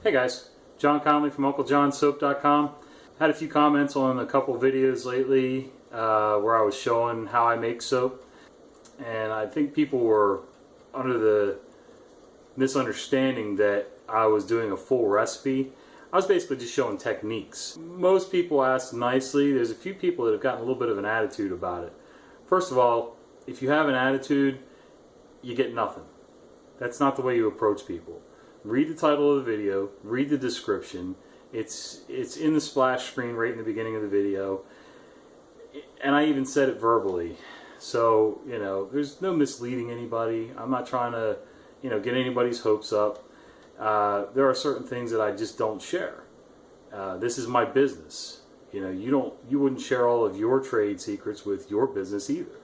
Hey guys, John Conley from UncleJohnSoap.com. Had a few comments on a couple videos lately where I was showing how I make soap, and I think people were under the misunderstanding that I was doing a full recipe. I was basically just showing techniques. Most people ask nicely. There's a few people that have gotten a little bit of an attitude about it. First of all, if you have an attitude, you get nothing. That's not the way you approach people. Read the title of the video, read the description. It's in the splash screen right in the beginning of the video, and I even said it verbally. So, there's no misleading anybody. I'm not trying to, get anybody's hopes up. There are certain things that I just don't share. This is my business. You wouldn't share all of your trade secrets with your business either.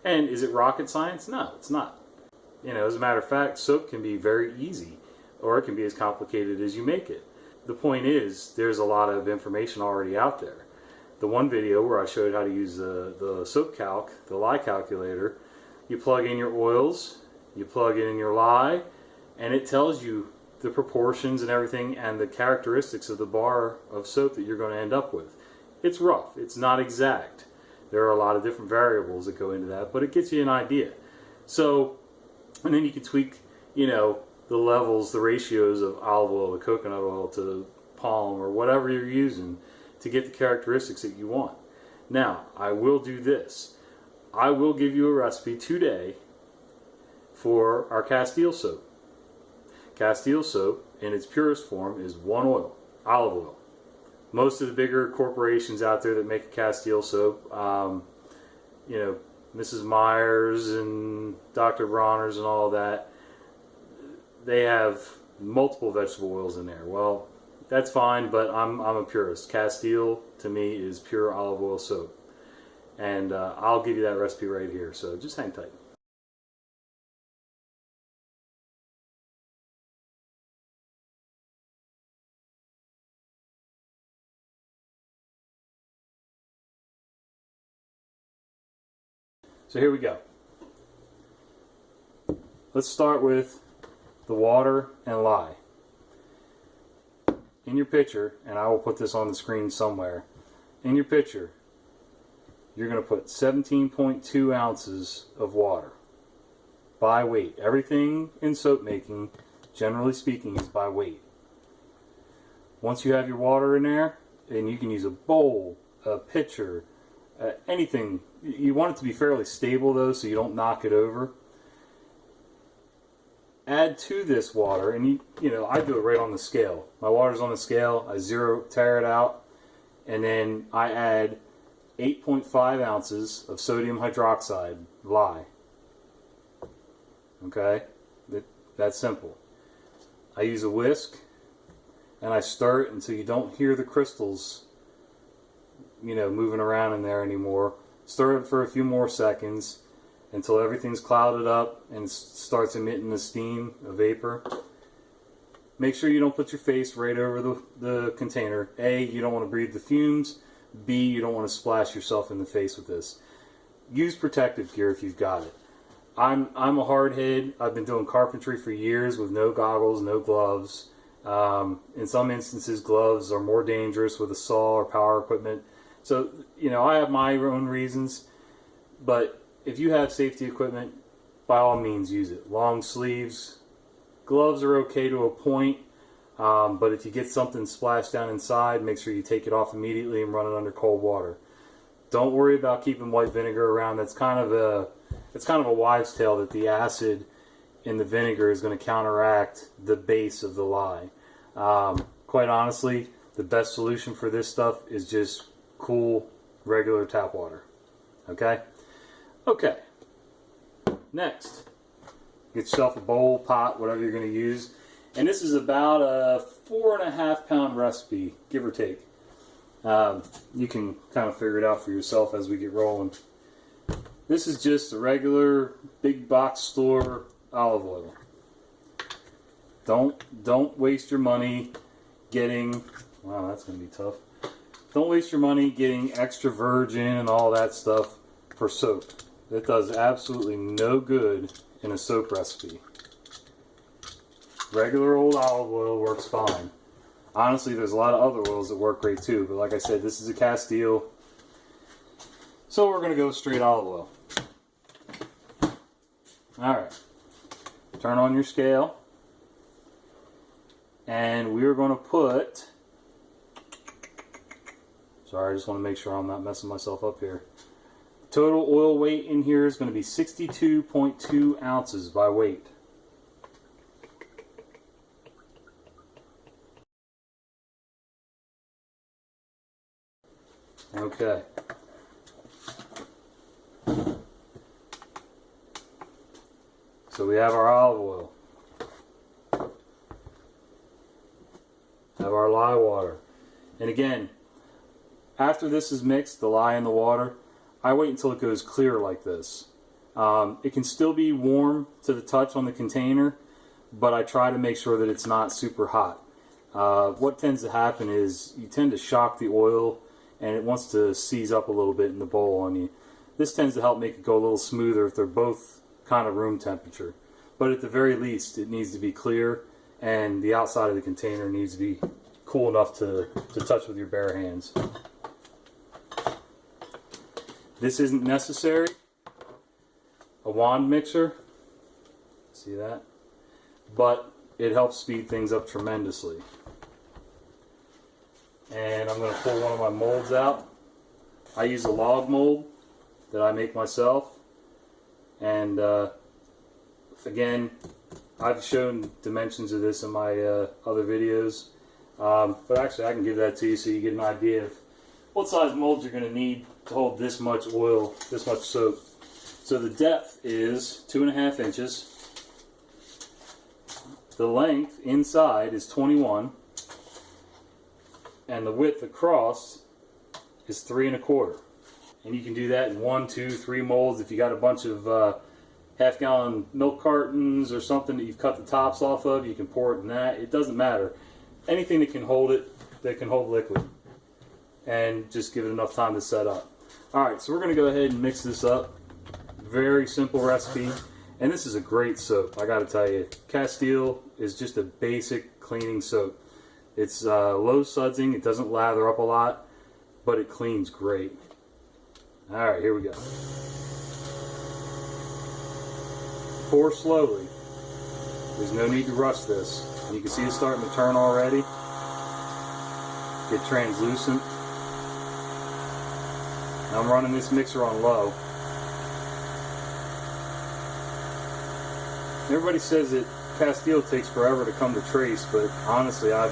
And is it rocket science? No, it's not. As a matter of fact, soap can be very easy, or it can be as complicated as you make it. The point is, there's a lot of information already out there. The one video where I showed how to use the soap calc, the lye calculator, you plug in your oils, you plug in your lye, and it tells you the proportions and everything and the characteristics of the bar of soap that you're going to end up with. It's rough, it's not exact. There are a lot of different variables that go into that, but it gets you an idea. So, and then you can tweak, the levels, the ratios of olive oil to coconut oil to palm or whatever you're using to get the characteristics that you want. Now, I will do this. I will give you a recipe today for our Castile soap. Castile soap, in its purest form, is one oil, olive oil. Most of the bigger corporations out there that make a Castile soap, Mrs. Myers and Dr. Bronner's and all that, they have multiple vegetable oils in there. Well, that's fine, but I'm a purist. Castile, to me, is pure olive oil soap. And I'll give you that recipe right here, so just hang tight. So here we go. Let's start with the water and lye. In your pitcher, and I will put this on the screen somewhere, in your pitcher, you're going to put 17.2 ounces of water by weight. Everything in soap making, generally speaking, is by weight. Once you have your water in there, and you can use a bowl, a pitcher, anything. You want it to be fairly stable though, so you don't knock it over. Add to this water, and I do it right on the scale. My water's on the scale. I tear it out, and then I add 8.5 ounces of sodium hydroxide lye. Okay, that's simple. I use a whisk, and I stir it until you don't hear the crystals moving around in there anymore. Stir it for a few more seconds until everything's clouded up and starts emitting the steam, a vapor. Make sure you don't put your face right over the container. A, you don't want to breathe the fumes. B, you don't want to splash yourself in the face with this. Use protective gear if you've got it. I'm a hardhead. I've been doing carpentry for years with no goggles, no gloves. In some instances, gloves are more dangerous with a saw or power equipment. So, I have my own reasons, but if you have safety equipment, by all means use it. Long sleeves, gloves are okay to a point, but if you get something splashed down inside, make sure you take it off immediately and run it under cold water. Don't worry about keeping white vinegar around. It's kind of a wives' tale that the acid in the vinegar is going to counteract the base of the lye. Quite honestly, the best solution for this stuff is just cool, regular tap water. Okay? Okay. Next, get yourself a bowl, pot, whatever you're going to use. And this is about a 4.5 pound recipe, give or take. You can kind of figure it out for yourself as we get rolling. This is just a regular big box store olive oil. Don't waste your money getting, wow, that's going to be tough. Don't waste your money getting extra virgin and all that stuff for soap. It does absolutely no good in a soap recipe. regular old olive oil works fine. Honestly, there's a lot of other oils that work great too, but like I said, this is a Castile, so we're going to go straight olive oil. Alright, turn on your scale, and we are going to put, sorry, I just want to make sure I'm not messing myself up here. Total oil weight in here is going to be 62.2 ounces by weight. Okay. So we have our olive oil. Have our lye water. And again, after this is mixed, the lye and the water, I wait until it goes clear like this. It can still be warm to the touch on the container, but I try to make sure that it's not super hot. What tends to happen is you tend to shock the oil and it wants to seize up a little bit in the bowl on you. This tends to help make it go a little smoother if they're both kind of room temperature. But at the very least, it needs to be clear and the outside of the container needs to be cool enough to touch with your bare hands. This isn't necessary. A wand mixer, see that? But it helps speed things up tremendously. And I'm going to pull one of my molds out. I use a log mold that I make myself. And again, I've shown dimensions of this in my other videos. But actually I can give that to you so you get an idea of what size molds you're going to need to hold this much oil, this much soap. So the depth is 2.5 inches. The length inside is 21. And the width across is 3.25. And you can do that in 1, 2, 3 molds. If you got a bunch of half-gallon milk cartons or something that you've cut the tops off of, you can pour it in that. It doesn't matter. Anything that can hold it, that can hold liquid. And just give it enough time to set up. Alright, so we're going to go ahead and mix this up. Very simple recipe. And this is a great soap, I gotta tell you. Castile is just a basic cleaning soap. It's low sudsing, it doesn't lather up a lot, but it cleans great. Alright, here we go. Pour slowly. There's no need to rush this. And you can see it starting to turn already. Get translucent. I'm running this mixer on low. Everybody says that Castile takes forever to come to trace, but honestly I've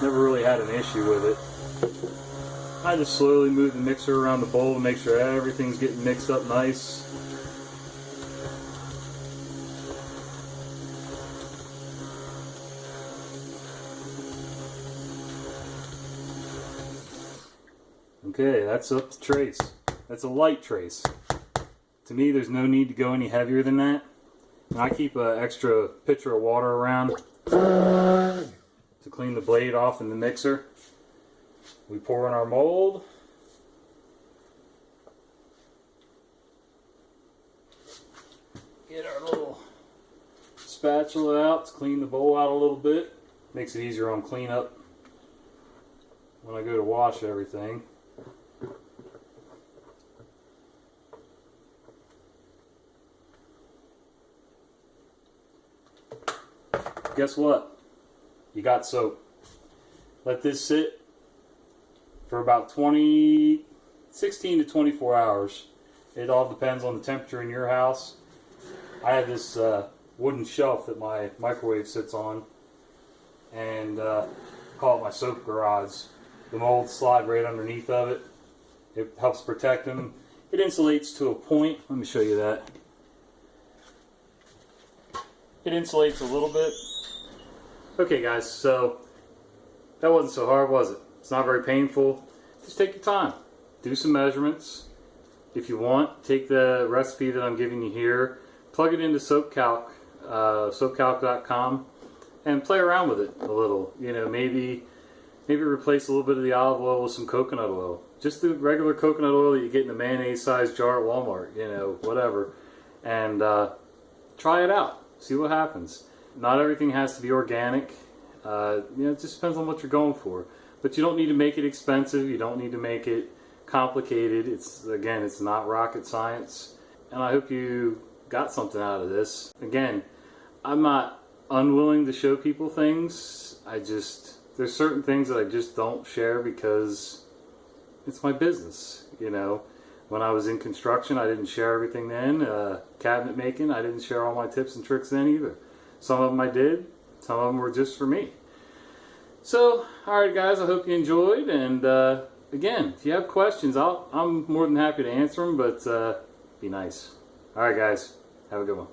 never really had an issue with it. I just slowly move the mixer around the bowl to make sure everything's getting mixed up nice. Okay, that's up to trace. That's a light trace. To me, there's no need to go any heavier than that. And I keep an extra pitcher of water around to clean the blade off in the mixer. We pour in our mold. Get our little spatula out to clean the bowl out a little bit. Makes it easier on cleanup when I go to wash everything. Guess what? You got soap. Let this sit for about 16 to 24 hours. It all depends on the temperature in your house. I have this wooden shelf that my microwave sits on, and call it my soap garage. The molds slide right underneath of it. It helps protect them. It insulates to a point. Let me show you that. It insulates a little bit. Okay guys, so that wasn't so hard, was it? It's not very painful. Just take your time. Do some measurements. If you want, take the recipe that I'm giving you here, plug it into SoapCalc, soapcalc.com, and play around with it a little. You know, maybe replace a little bit of the olive oil with some coconut oil. Just the regular coconut oil that you get in a mayonnaise-sized jar at Walmart, you know, whatever. And try it out. See what happens. Not everything has to be organic. It just depends on what you're going for. But you don't need to make it expensive. You don't need to make it complicated. It's not rocket science. And I hope you got something out of this. Again, I'm not unwilling to show people things. There's certain things that I just don't share because it's my business. When I was in construction, I didn't share everything then. Cabinet making, I didn't share all my tips and tricks then either. Some of them I did. Some of them were just for me. So, alright guys, I hope you enjoyed, and again, if you have questions, I'm more than happy to answer them, but be nice. Alright guys, have a good one.